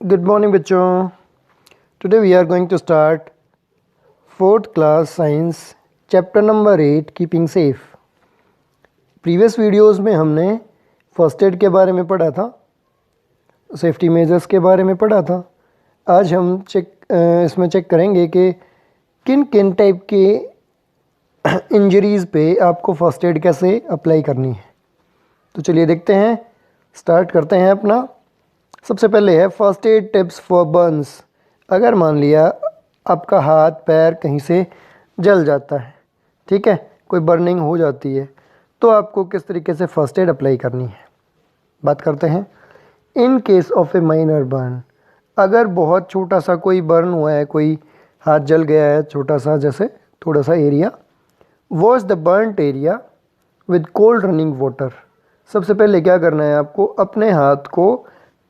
Good morning बच्चों. Today we are going to start 4th class science chapter number 8 keeping safe. Previous videos में हमने first aid के बारे में पढ़ा था, सेफ्टी मेजर्स के बारे में पढ़ा था. आज हम इसमें चेक करेंगे कि किन किन टाइप के इंजरीज़ पे आपको फर्स्ट एड कैसे अप्लाई करनी है. तो चलिए देखते हैं, स्टार्ट करते हैं अपना. सबसे पहले है first aid tips for Burns. अगर मान लिया आपका हाथ पैर कहीं से जल जाता है, ठीक है, कोई बर्निंग हो जाती है, तो आपको किस तरीके से फर्स्ट एड अप्लाई करनी है बात करते हैं. इन case of A minor burn, अगर बहुत छोटा सा कोई बर्न हुआ है, कोई हाथ जल गया है छोटा सा, जैसे थोड़ा सा area, wash the burned area with cold running water. सबसे पहले क्या करना है आपको, अपने हाथ को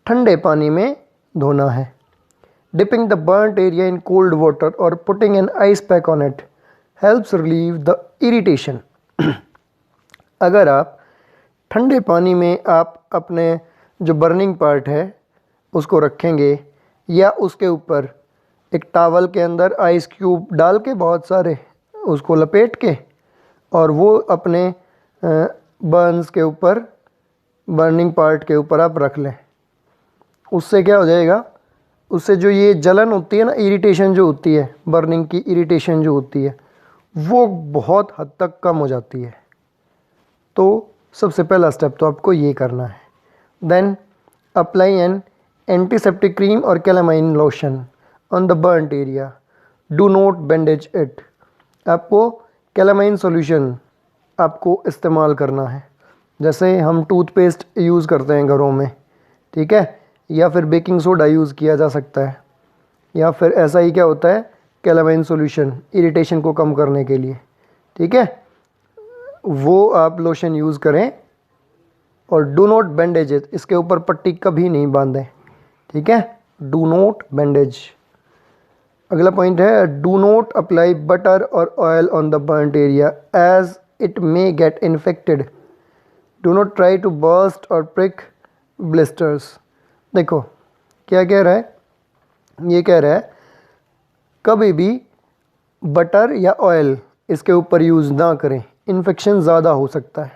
ठंडे पानी में धोना है. Dipping the burned area in cold water और putting an ice pack on it helps relieve the irritation. अगर आप ठंडे पानी में आप अपने जो बर्निंग पार्ट है उसको रखेंगे, या उसके ऊपर एक टॉवल के अंदर आइस क्यूब डाल के बहुत सारे उसको लपेट के, और वो अपने बर्न्स के ऊपर, बर्निंग पार्ट के ऊपर आप रख लें, उससे क्या हो जाएगा, उससे जो ये जलन होती है ना, इरिटेशन जो होती है, बर्निंग की इरिटेशन जो होती है, वो बहुत हद तक कम हो जाती है. तो सबसे पहला स्टेप तो आपको ये करना है. Then apply an antiseptic cream और calamine lotion on the burned area. Do not bandage it. आपको कैलामाइन सॉल्यूशन आपको इस्तेमाल करना है, जैसे हम टूथपेस्ट यूज़ करते हैं घरों में, ठीक है, या फिर बेकिंग सोडा यूज़ किया जा सकता है, या फिर ऐसा ही क्या होता है, कैलामाइन सॉल्यूशन इरिटेशन को कम करने के लिए, ठीक है, वो आप लोशन यूज़ करें. और डू नॉट बैंडेज इट, इसके ऊपर पट्टी कभी नहीं बांधें, ठीक है, डू नॉट बैंडेज. अगला पॉइंट है, do not apply butter or oil on the burned area as it may get infected. Do not try to burst or prick blisters. देखो क्या कह रहा है, ये कह रहा है कभी भी बटर या ऑयल इसके ऊपर यूज़ ना करें, इन्फेक्शन ज़्यादा हो सकता है.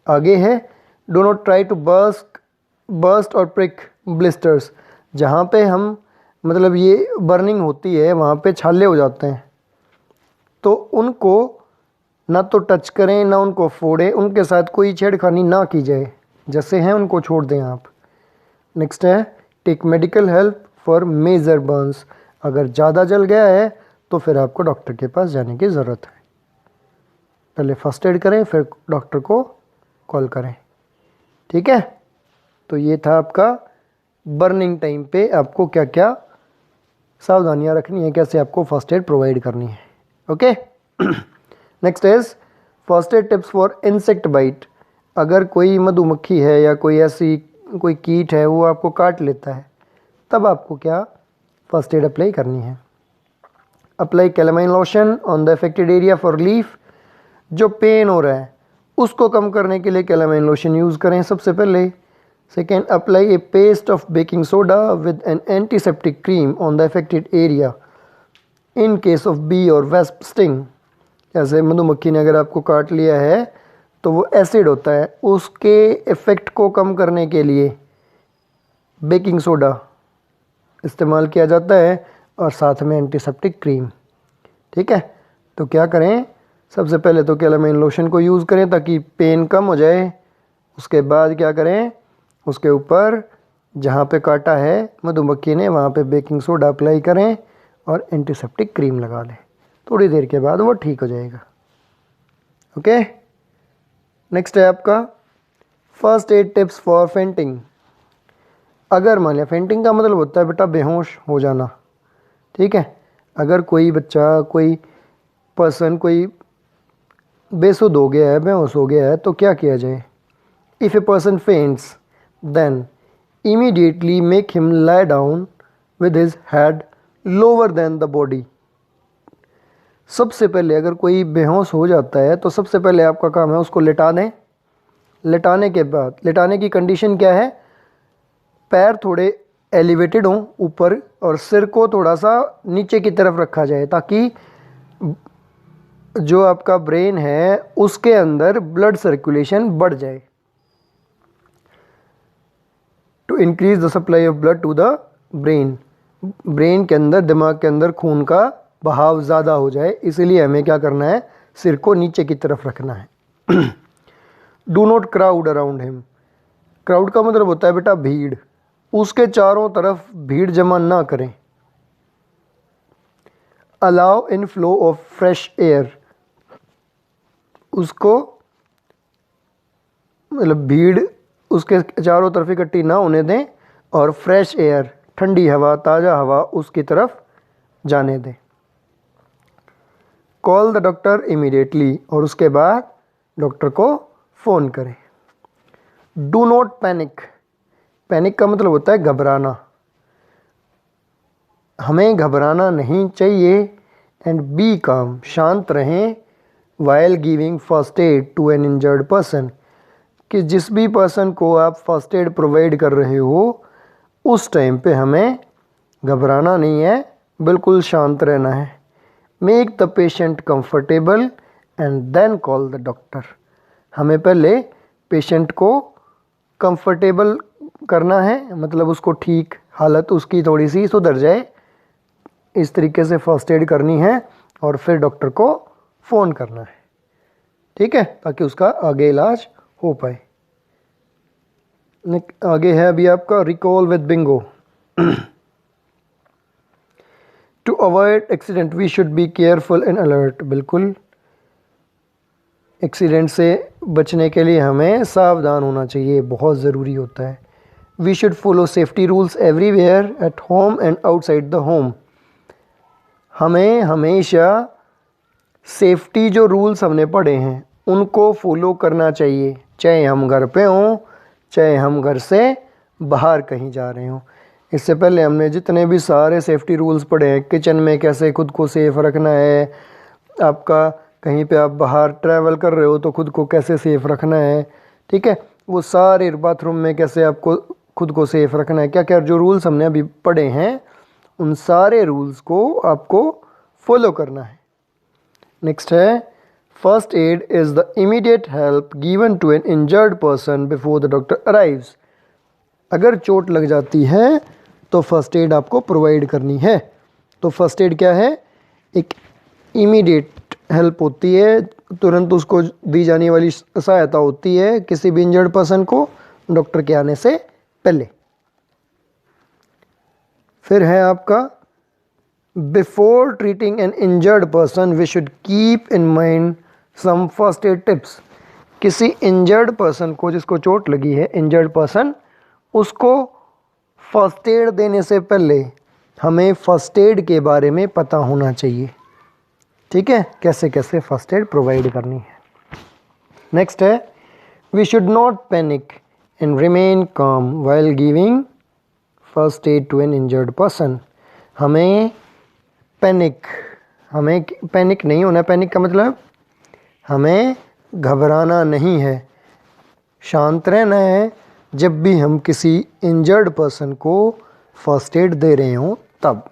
आगे है, do not try to burst or prick blisters. जहाँ पे हम मतलब ये बर्निंग होती है वहाँ पे छाले हो जाते हैं, तो उनको ना तो टच करें ना उनको फोड़ें, उनके साथ कोई छेड़खानी ना की जाए, जैसे हैं उनको छोड़ दें आप. नेक्स्ट है, take medical help for major burns. अगर ज़्यादा जल गया है तो फिर आपको डॉक्टर के पास जाने की ज़रूरत है. पहले फर्स्ट एड करें, फिर डॉक्टर को कॉल करें, ठीक है. तो ये था आपका बर्निंग टाइम पे आपको क्या क्या सावधानियां रखनी है, कैसे आपको फर्स्ट एड प्रोवाइड करनी है. Okay. Next is first aid tips for insect bite. अगर कोई मधुमक्खी है या कोई ऐसी कोई कीट है वो आपको काट लेता है, तब आपको क्या फर्स्ट एड अप्लाई करनी है. Apply calamine lotion on the affected area for relief. जो पेन हो रहा है उसको कम करने के लिए कैलामाइन लोशन यूज़ करें सबसे पहले. Second, apply a paste of baking soda with an antiseptic cream on the affected area in case of bee or wasp sting. जैसे मधुमक्खी ने अगर आपको काट लिया है तो वो एसिड होता है, उसके इफ़ेक्ट को कम करने के लिए बेकिंग सोडा इस्तेमाल किया जाता है, और साथ में एंटीसेप्टिक क्रीम, ठीक है. तो क्या करें, सबसे पहले तो कैलामाइन लोशन को यूज़ करें ताकि पेन कम हो जाए. उसके बाद क्या करें, उसके ऊपर जहाँ पे काटा है मधुमक्खी ने वहाँ पे बेकिंग सोडा अप्लाई करें और एंटीसेप्टिक क्रीम लगा लें. थोड़ी देर के बाद वो ठीक हो जाएगा. ओके. नेक्स्ट है आपका first aid tips for fainting. अगर मान लिया, फेंटिंग का मतलब होता है बेटा बेहोश हो जाना, ठीक है. अगर कोई बच्चा, कोई पर्सन, कोई बेसुध हो गया है, बेहोश हो गया है, तो क्या किया जाए. If a person faints then immediately make him lie down with his head lower than the body. सबसे पहले अगर कोई बेहोश हो जाता है तो सबसे पहले आपका काम है उसको लिटा दें. लिटाने के बाद, लिटाने की कंडीशन क्या है, पैर थोड़े एलिवेटेड हों ऊपर, और सिर को थोड़ा सा नीचे की तरफ रखा जाए ताकि जो आपका ब्रेन है उसके अंदर ब्लड सर्कुलेशन बढ़ जाए, to increase the supply of blood to the brain. Brain के अंदर, दिमाग के अंदर खून का बहाव ज़्यादा हो जाए, इसीलिए हमें क्या करना है, सिर को नीचे की तरफ रखना है। Do not crowd around him. Crowd का मतलब होता है बेटा भीड़, उसके चारों तरफ भीड़ जमा ना करें। Allow in flow of fresh air, उसको मतलब भीड़ उसके चारों तरफ इकट्ठी ना होने दें, और फ्रेश एयर, ठंडी हवा, ताज़ा हवा उसकी तरफ जाने दें। कॉल द डॉक्टर इमीडिएटली, और उसके बाद डॉक्टर को फ़ोन करें। Do not panic. पैनिक का मतलब होता है घबराना, हमें घबराना नहीं चाहिए। एंड बी काम, शांत रहें। While giving first aid to an injured person, कि जिस भी पर्सन को आप फर्स्ट एड प्रोवाइड कर रहे हो उस टाइम पे हमें घबराना नहीं है, बिल्कुल शांत रहना है। Make the patient comfortable and then call the doctor. हमें पहले पेशेंट को कंफर्टेबल करना है, मतलब उसको ठीक, हालत उसकी थोड़ी सी सुधर जाए, इस तरीके से फर्स्ट एड करनी है, और फिर डॉक्टर को फ़ोन करना है, ठीक है, ताकि उसका आगे इलाज हो पाए। आगे है अभी आपका recall with bingo. To avoid accident we should be careful and alert. बिल्कुल, एक्सीडेंट से बचने के लिए हमें सावधान होना चाहिए, बहुत ज़रूरी होता है। We should follow safety rules everywhere at home and outside the home. हमें हमेशा सेफ्टी जो रूल्स हमने पढ़े हैं उनको फॉलो करना चाहिए, चाहे हम घर पे हों, चाहे हम घर से बाहर कहीं जा रहे हों। इससे पहले हमने जितने भी सारे सेफ्टी रूल्स पढ़े हैं, किचन में कैसे खुद को सेफ़ रखना है, आपका कहीं पे आप बाहर ट्रैवल कर रहे हो तो खुद को कैसे सेफ़ रखना है, ठीक है, वो सारे, बाथरूम में कैसे आपको खुद को सेफ़ रखना है, क्या क्या जो रूल्स हमने अभी पढ़े हैं उन सारे रूल्स को आपको फॉलो करना है। नेक्स्ट है, first aid is the immediate help given to an injured person before the doctor arrives. अगर चोट लग जाती है तो फर्स्ट एड आपको प्रोवाइड करनी है। तो फर्स्ट एड क्या है, एक इमीडिएट हेल्प होती है, तुरंत उसको दी जाने वाली सहायता होती है किसी भी इंजर्ड पर्सन को डॉक्टर के आने से पहले। फिर है आपका, before treating an injured person we should keep in mind some first aid tips. किसी इंजर्ड पर्सन को, जिसको चोट लगी है, इंजर्ड पर्सन, उसको फर्स्ट एड देने से पहले हमें फर्स्ट एड के बारे में पता होना चाहिए, ठीक है, कैसे कैसे फर्स्ट एड प्रोवाइड करनी है। नेक्स्ट है, we should not panic and remain calm while giving first aid to an injured person. हमें पैनिक नहीं होना। पैनिक का मतलब हमें घबराना नहीं है, शांत रहना है जब भी हम किसी इंजर्ड पर्सन को फर्स्ट एड दे रहे हों तब,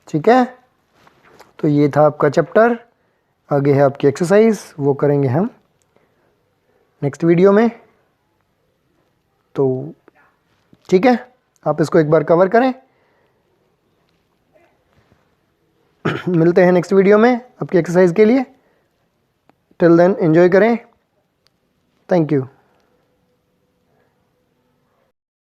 ठीक है। तो ये था आपका चैप्टर। आगे है आपकी एक्सरसाइज, वो करेंगे हम नेक्स्ट वीडियो में। तो ठीक है, आप इसको एक बार कवर करें। मिलते हैं नेक्स्ट वीडियो में आपकी एक्सरसाइज के लिए। टिल देन एंजॉय करें। Thank you.